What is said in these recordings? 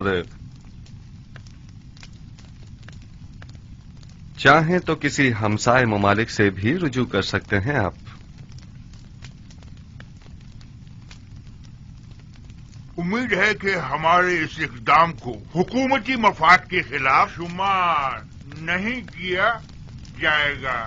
प्रयोग। चाहें तो किसी हमसाए ममालिक से भी रुजू कर सकते हैं आप। उम्मीद है कि हमारे इस इक़दाम को हुकूमती मफाद के खिलाफ शुमार नहीं किया जाएगा।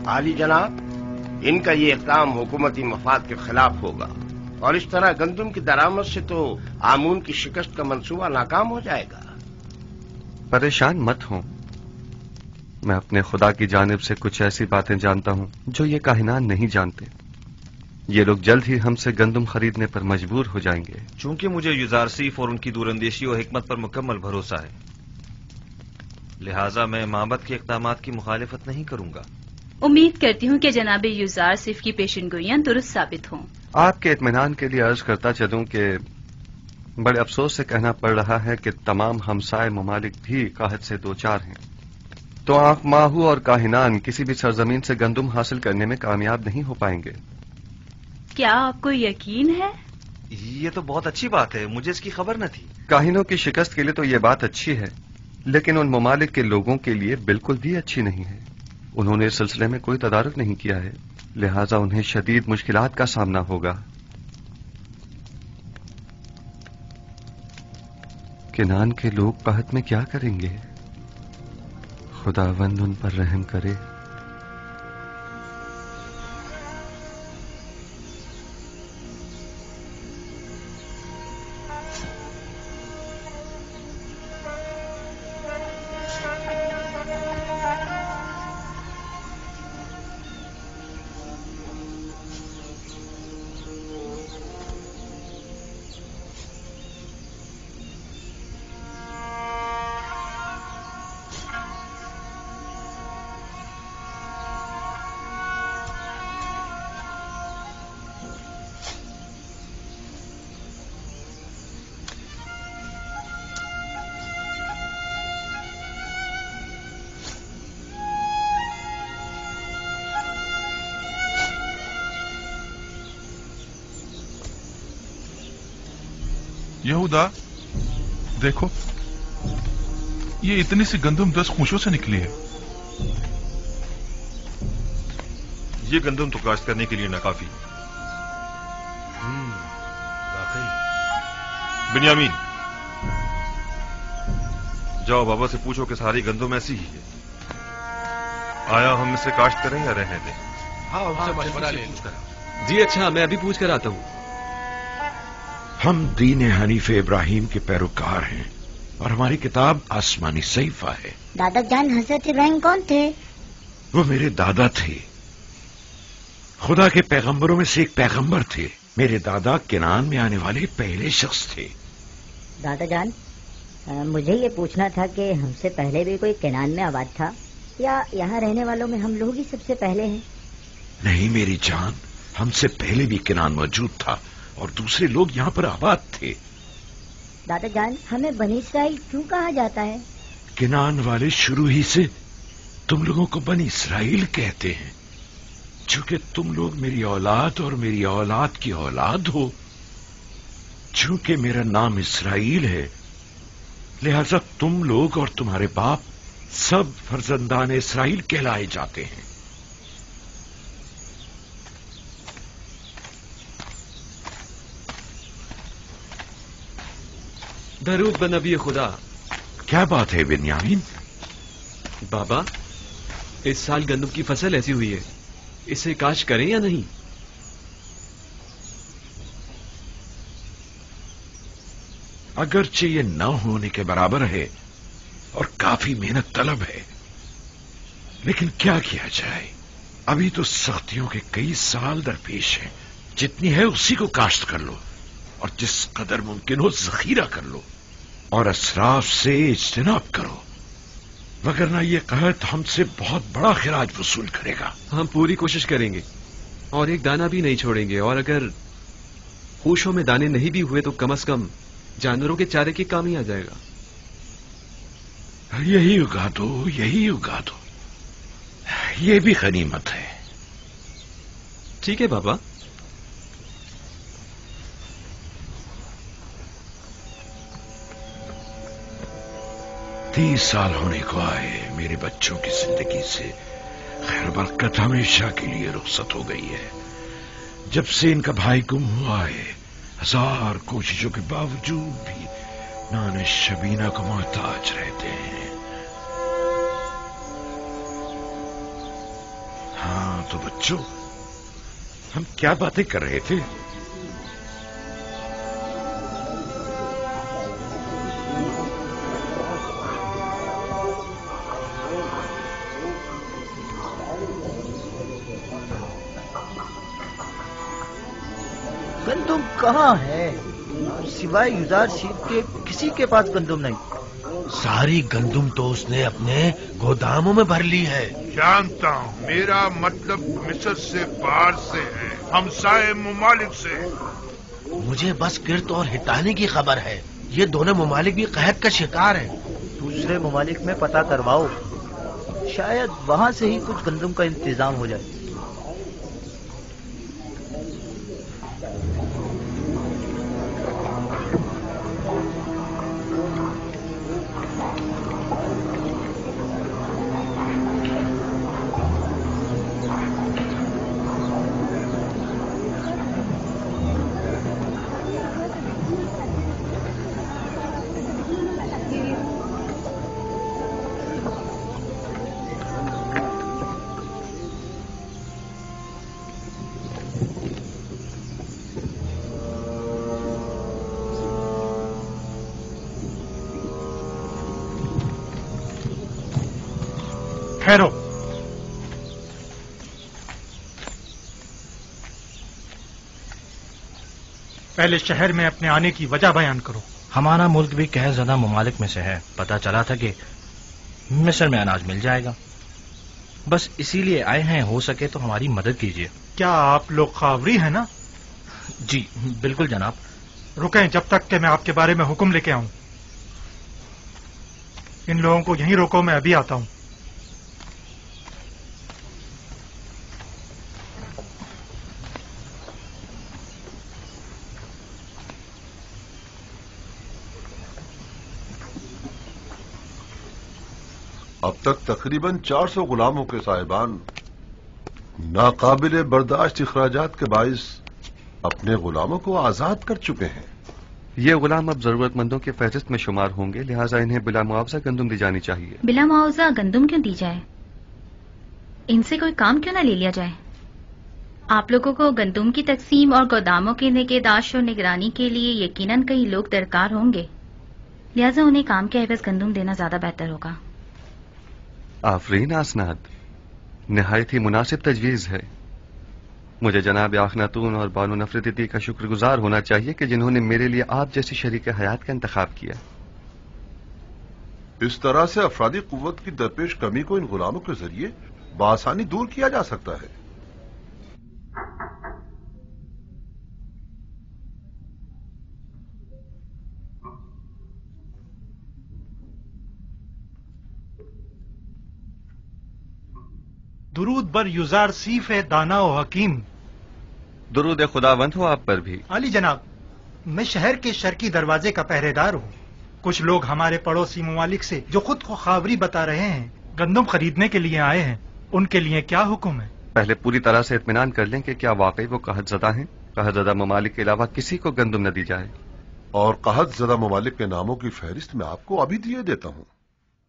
आली जनाब, इनका ये इक़दाम हुकूमती मफाद के खिलाफ होगा और इस तरह गंदम की दरामद से तो आमून की शिकस्त का मंसूबा नाकाम हो जाएगा। परेशान मत हो, मैं अपने खुदा की जानिब से कुछ ऐसी बातें जानता हूं जो ये काहिनान नहीं जानते। ये लोग जल्द ही हमसे गंदम खरीदने पर मजबूर हो जाएंगे। चूंकि मुझे युजारसीफ और उनकी दूरंदेशी और हिकमत पर मुकम्मल भरोसा है, लिहाजा मैं माबद के इक़दामात की मुखालिफत नहीं करूंगा। उम्मीद करती हूँ कि जनाब युजारसीफ की पेशनगोइयां दुरुस्त साबित हों। आपके इत्मीनान के लिए अर्ज करता चलूं कि बड़े अफसोस से कहना पड़ रहा है कि तमाम हमसाए ममालिक भी काहत से दो चार हैं, तो आंख माहू और काहिनान किसी भी सरजमीन से गंदम हासिल करने में कामयाब नहीं हो पाएंगे। क्या आपको यकीन है? ये तो बहुत अच्छी बात है, मुझे इसकी खबर न थी। काहिनों की शिकस्त के लिए तो ये बात अच्छी है, लेकिन उन ममालिक के लोगों के लिए बिल्कुल भी अच्छी नहीं है। उन्होंने इस सिलसिले में कोई तदारुक नहीं किया है, लिहाजा उन्हें शदीद मुश्किलात का सामना होगा। किनान के लोग कहत में क्या करेंगे? खुदावंद उन पर रहम करे। यहूदा, देखो, ये इतनी सी गंदम 10 खूंशों से निकली है। ये गंदम तो काश्त करने के लिए नाकाफी। वाकई। बिन्यामीन, जाओ बाबा से पूछो कि सारी गंदम ऐसी ही है। आया हम इसे काश्त करें या रहने दें? हाँ, उनसे मशवरा ले। जी अच्छा, मैं अभी पूछ कर आता हूँ। हम दीन हनीफ इब्राहिम के पैरोकार हैं और हमारी किताब आसमानी सहीफा है। दादा जान हजरत इब्राहिम कौन थे? वो मेरे दादा थे, खुदा के पैगंबरों में से एक पैगंबर थे। मेरे दादा किनान में आने वाले पहले शख्स थे। दादा जान, मुझे ये पूछना था कि हमसे पहले भी कोई किनान में आबाद था या यहाँ रहने वालों में हम लोग ही सबसे पहले हैं? नहीं मेरी जान, हमसे पहले भी किनान मौजूद था और दूसरे लोग यहाँ पर आबाद थे। दादा जान, हमें बनी इसराइल क्यों कहा जाता है? किनान वाले शुरू ही से तुम लोगों को बनी इसराइल कहते हैं, चूंकि तुम लोग मेरी औलाद और मेरी औलाद की औलाद हो। चूंकि मेरा नाम इसराइल है, लिहाजा तुम लोग और तुम्हारे बाप सब फर्जंदान इसराइल कहलाए जाते हैं। दरूद ब नबी खुदा। क्या बात है बिन्यामीन? बाबा, इस साल गंदम की फसल ऐसी हुई है, इसे काश करें या नहीं? अगरचे ये न होने के बराबर है और काफी मेहनत तलब है, लेकिन क्या किया जाए, अभी तो सख्तियों के कई साल दरपेश हैं। जितनी है उसी को काश्त कर लो और जिस कदर मुमकिन हो जखीरा कर लो और असराफ से इज्तिनाब करो, वगरना ये कहत हमसे बहुत बड़ा खिराज वसूल करेगा। हम पूरी कोशिश करेंगे और एक दाना भी नहीं छोड़ेंगे, और अगर होशों में दाने नहीं भी हुए तो कम से कम जानवरों के चारे के काम ही आ जाएगा। यही उगा दो, यही उगा दो, ये भी गनीमत है। ٹھیک ہے بابا. تیس سال ہونے کو آئے. میرے بچوں کی زندگی سے خیر برکت ہمیشہ کے لیے رخصت ہو گئی ہے. جب سے ان کا بھائی گم ہوا ہے، ہزار کوششوں کے باوجود بھی نان شبینہ کو محتاج رہتے ہیں. ہاں تو بچوں، ہم کیا باتیں کر رہے تھے؟ گندم کہاں ہے؟ سوائے یزار سیف کے کسی کے پاس گندم نہیں. ساری گندم تو اس نے اپنے گوداموں میں بھر لی ہے. جانتا ہوں، میرا مطلب مصر سے باہر سے ہے، ہمسائے ممالک سے. مجھے بس گرت اور ہٹانے کی خبر ہے. یہ دونوں ممالک بھی قحط کا شکار ہیں. دوسرے ممالک میں پتہ کرواؤ، شاید وہاں سے ہی کچھ گندم کا انتظام ہو جائے. ٹھہرو. پہلے شہر میں اپنے آنے کی وجہ بیان کرو. ہمارا ملک بھی قحط زدہ ممالک میں سے ہے. پتہ چلا تھا کہ مصر میں اناج مل جائے گا، بس اسی لیے آئے ہیں. ہو سکے تو ہماری مدد کیجیے. کیا آپ لوگ خاوری ہیں نا؟ جی بالکل جناب. رکیں جب تک کہ میں آپ کے بارے میں حکم لے کے آؤں. ان لوگوں کو یہیں روکو، میں ابھی آتا ہوں. اب تک تقریباً 400 غلاموں کے صاحبان ناقابل برداشت اخراجات کے باعث اپنے غلاموں کو آزاد کر چکے ہیں. یہ غلام اب ضرورت مندوں کی فہرست میں شمار ہوں گے، لہٰذا انہیں بلا معاوضہ گندم دی جانی چاہیے. بلا معاوضہ گندم کیوں دی جائے؟ ان سے کوئی کام کیوں نہ لے لیا جائے؟ آپ لوگوں کو گندم کی تقسیم اور گوداموں کی نگہداشت اور نگرانی کے لیے یقیناً کئی لوگ درکار ہوں گے، لہٰذا انہیں کام کے عوض گندم دینا زیادہ بہتر ہوگا. آفرین آسناد، نہایت ہی مناسب تجویز ہے. مجھے جناب آخناتون اور بانو نفرتی کا شکر گزار ہونا چاہیے کہ جنہوں نے میرے لیے آپ جیسی شریک حیات کا انتخاب کیا. اس طرح سے افرادی قوت کی درپیش کمی کو ان غلاموں کے ذریعے بآسانی دور کیا جا سکتا ہے. درود بر یزار سیف دانا و حکیم. درود خداوند ہو آپ پر بھی. علی جناب، میں شہر کے شرقی دروازے کا پہرے دار ہوں. کچھ لوگ ہمارے پڑوسی ممالک سے جو خود کو خاوری بتا رہے ہیں گندم خریدنے کے لیے آئے ہیں. ان کے لیے کیا حکم ہے؟ پہلے پوری طرح سے اطمینان کر لیں کہ کیا واقعی وہ قحط زدہ ہیں. قحط زدہ ممالک کے علاوہ کسی کو گندم نہ دی جائے. اور قحط زدہ ممالک کے ناموں کی فہرست میں آپ کو ابھی دیے دیتا ہوں.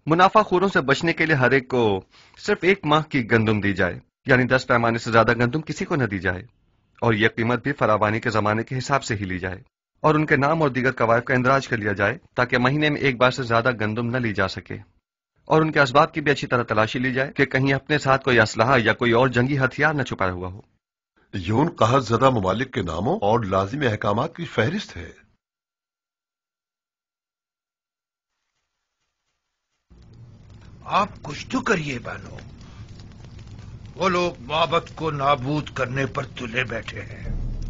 منافع خوروں سے بچنے کے لیے ہر ایک کو صرف 1 ماہ کی گندم دی جائے، یعنی 10 پیمانے سے زیادہ گندم کسی کو نہ دی جائے. اور یہ قیمت بھی فراوانی کے زمانے کے حساب سے ہی لی جائے، اور ان کے نام اور دیگر قوائف کا اندراج کر لیا جائے تاکہ مہینے میں 1 بار سے زیادہ گندم نہ لی جا سکے. اور ان کے اسباب کی بھی اچھی طرح تلاشی لی جائے کہ کہیں اپنے ساتھ کوئی اسلحہ یا کوئی اور جنگی ہتھیار نہ چھپایا ہوا ہو. یون قحط زدہ ممالک کے ناموں اور لازمی احکامات کی فہرست ہے. آپ کچھ تو کریے بانو. وہ لوگ محبت کو نابود کرنے پر تلے بیٹھے ہیں،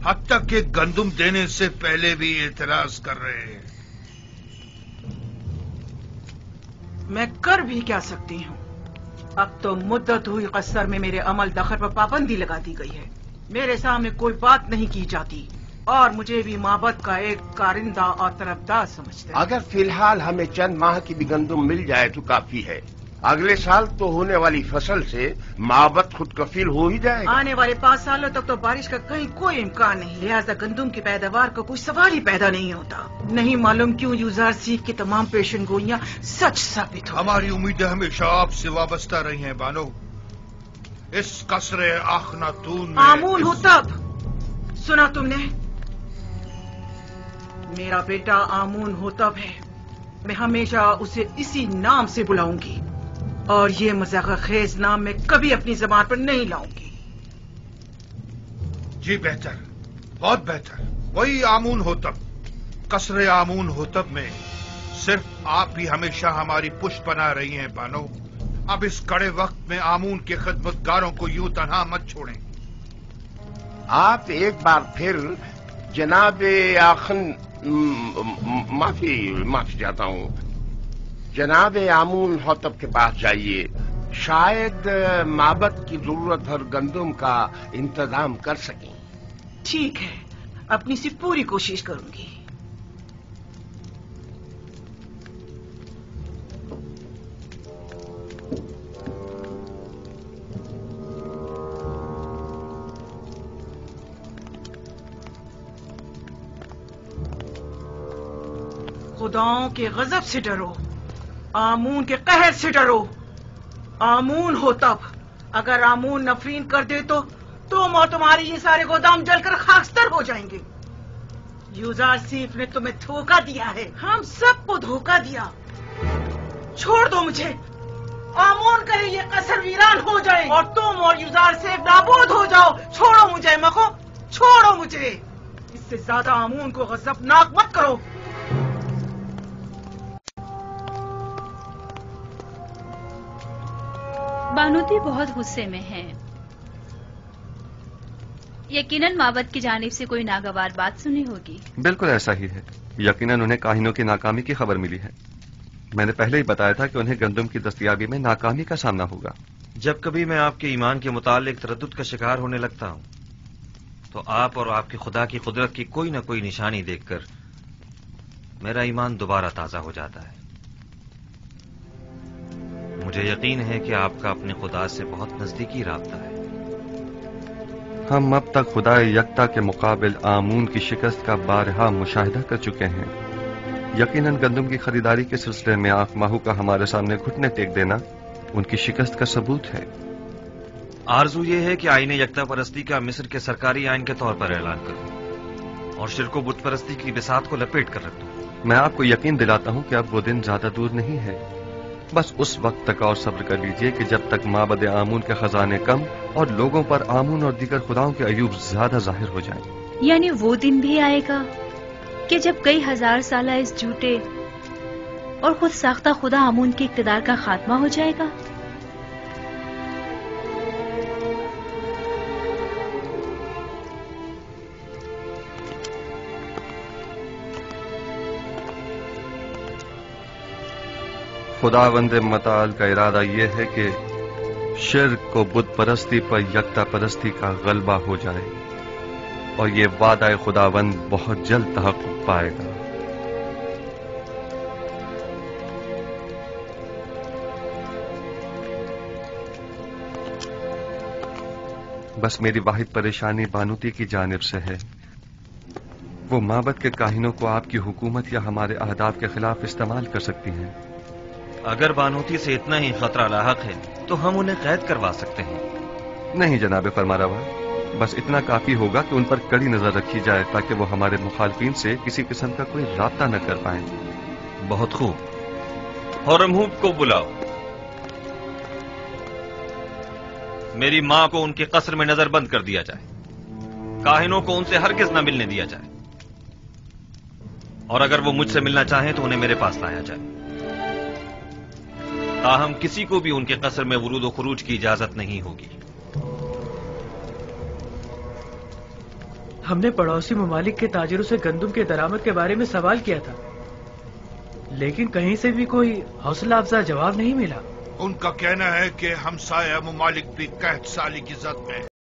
حتیٰ کہ گندم دینے سے پہلے بھی اعتراض کر رہے ہیں. میں کر بھی کیا سکتی ہوں؟ اب تو مدت ہوئی قصر میں میرے عمل دخل پر پابندی لگا دی گئی ہے. मेरे सामने कोई बात नहीं की जाती और मुझे भी माबद का एक कारिंदा और तरफदार समझते हैं। अगर फिलहाल हमें चंद माह की भी गंदुम मिल जाए तो काफी है। अगले साल तो होने वाली फसल से माबद खुद कफील हो ही जाएगा। आने वाले 5 सालों तक तो बारिश का कहीं कोई इम्कान नहीं, लिहाजा गंदुम की पैदावार का कोई सवाल ही पैदा नहीं होता। नहीं मालूम क्यों यूजार सीफ की तमाम पेशन गोइयां सच साबित हो। हमारी उम्मीदें हमेशा आपसे वाबस्ता रही हैं बानो। इस कसरे आखनातून में आमून हो तब सुना तुमने? मेरा बेटा आमून हो तब है। मैं हमेशा उसे इसी नाम से बुलाऊंगी और ये मजाक खेज नाम मैं कभी अपनी जबान पर नहीं लाऊंगी। जी बेहतर, बहुत बेहतर, वही आमून होतब। कसरे आमून होतब में सिर्फ आप ही हमेशा हमारी पुष्ट बना रही हैं बानो। अब इस कड़े वक्त में आमून के खिदमतगारों को यूं तन्हा मत छोड़ें। आप एक बार फिर जनाब आखन माफी चाहता हूँ, जनाब आमून होतब के पास जाइए। शायद माबद की जरूरत भर गंदुम का इंतजाम कर सकें। ठीक है, अपनी सी पूरी कोशिश करूंगी। खुदाओं के गजब से डरो, आमून के कहर से डरो। आमून हो तब, अगर आमून नफरीन कर दे तो तुम और तुम्हारे ये सारे गोदाम जलकर खाकस्तर हो जाएंगे। यूजार सीफ ने तुम्हें धोखा दिया है, हम सबको धोखा दिया। छोड़ दो मुझे, आमून करे ये कसर वीरान हो जाए और तुम और यूजार सीफ नाबूद हो जाओ। छोड़ो मुझे मखो, छोड़ो मुझे। इससे ज्यादा आमून को गजबनाक मत करो। बानूती बहुत गुस्से में है। यकीनन माबद की जानिब से कोई नागवार बात सुनी होगी। बिल्कुल ऐसा ही है। यकीनन उन्हें काहिनों की नाकामी की खबर मिली है। मैंने पहले ही बताया था कि उन्हें गंदुम की दस्तयाबी में नाकामी का सामना होगा। जब कभी मैं आपके ईमान के मुतालिक तरद्दुद का शिकार होने लगता हूं तो आप और आपके खुदा की कुदरत की कोई न कोई निशानी देखकर मेरा ईमान दोबारा ताजा हो जाता है। मुझे यकीन है कि आपका अपने खुदा से बहुत नजदीकी राब्ता है। हम अब तक खुदा यकता के मुकाबिल आमून की शिकस्त का बारहा मुशाहिदा कर चुके हैं। यकीनन गंदुम की खरीदारी के सिलसिले में आंख माहू का हमारे सामने घुटने टेक देना उनकी शिकस्त का सबूत है। आरजू ये है कि आईने यकता परस्ती का मिस्र के सरकारी आइन के तौर पर ऐलान करूं और शिरको बुत परस्ती की बिसात को लपेट कर रख दूं। मैं आपको यकीन दिलाता हूं कि अब वो दिन ज्यादा दूर नहीं है। बस उस वक्त तक और सब्र कर लीजिए कि जब तक माबद आमून के खजाने कम और लोगों पर आमून और दीगर खुदाओं के अयूब ज्यादा जाहिर हो जाएं। यानी वो दिन भी आएगा कि जब कई हजार साल इस झूठे और खुद साख्ता खुदा आमून के इक्तदार का खात्मा हो जाएगा। खुदावंद मताल का इरादा यह है कि शिर्क को बुत परस्ती पर यकता परस्ती का गलबा हो जाए और ये वादा खुदावंद बहुत जल्द तहक्कुक पाएगा। बस मेरी वाहिद परेशानी बानूती की जानिब से है। वो माबद के काहिनों को आपकी हुकूमत या हमारे अहदाफ के खिलाफ इस्तेमाल कर सकती हैं। अगर बानूती से इतना ही खतरा लाहक है तो हम उन्हें कैद करवा सकते हैं। नहीं जनाब फरमारवा, बस इतना काफी होगा कि उन पर कड़ी नजर रखी जाए ताकि वो हमारे मुखालफिन से किसी किस्म का कोई राब्ता न कर पाए। बहुत खूब। हरमहूब को बुलाओ। मेरी मां को उनके कसर में नजरबंद कर दिया जाए। काहिनों को उनसे हरगिज न मिलने दिया जाए और अगर वो मुझसे मिलना चाहें तो उन्हें मेरे पास लाया जाए। ताहम किसी को भी उनके कसर में वुरूद व खुरूज की इजाजत नहीं होगी। हमने पड़ोसी ममालिक के ताजिरों से गंदुम के दरामद के बारे में सवाल किया था, लेकिन कहीं से भी कोई हौसला अफजा जवाब नहीं मिला। उनका कहना है कि हमसाया ममालिक भी कहत साली की जद में